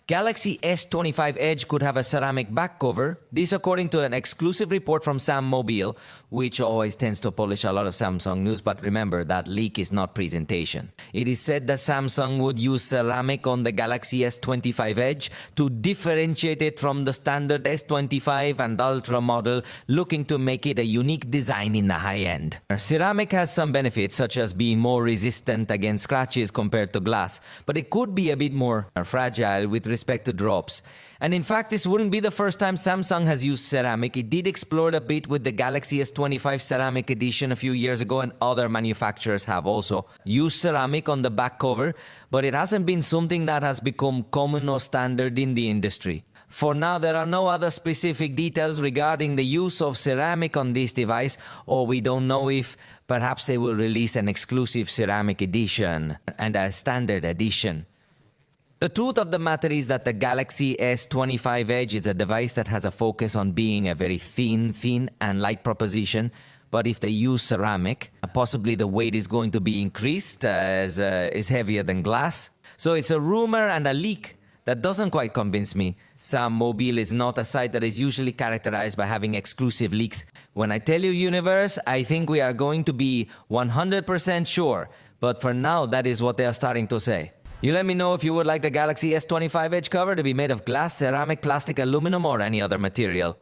Galaxy S25 Edge could have a ceramic back cover. This according to an exclusive report from Sam Mobile, which always tends to polish a lot of Samsung news, but remember that leak is not presentation. It is said that Samsung would use ceramic on the Galaxy S25 Edge to differentiate it from the standard S25 and Ultra model, looking to make it a unique design in the high end. Ceramic has some benefits, such as being more resistant against scratches compared to glass, but it could be a bit more fragile with respect to drops. And in fact, this wouldn't be the first time Samsung has used ceramic. It did explore it a bit with the Galaxy S25 Ceramic Edition a few years ago, and other manufacturers have also used ceramic on the back cover, but it hasn't been something that has become common or standard in the industry. For now, there are no other specific details regarding the use of ceramic on this device, or we don't know if perhaps they will release an exclusive ceramic edition and a standard edition. The truth of the matter is that the Galaxy S25 Edge is a device that has a focus on being a very thin and light proposition. But if they use ceramic, possibly the weight is going to be increased as is heavier than glass. So it's a rumor and a leak that doesn't quite convince me. Sam Mobile is not a site that is usually characterized by having exclusive leaks. When I tell you universe, I think we are going to be 100% sure. But for now, that is what they are starting to say. You let me know if you would like the Galaxy S25 Edge cover to be made of glass, ceramic, plastic, aluminum, or any other material.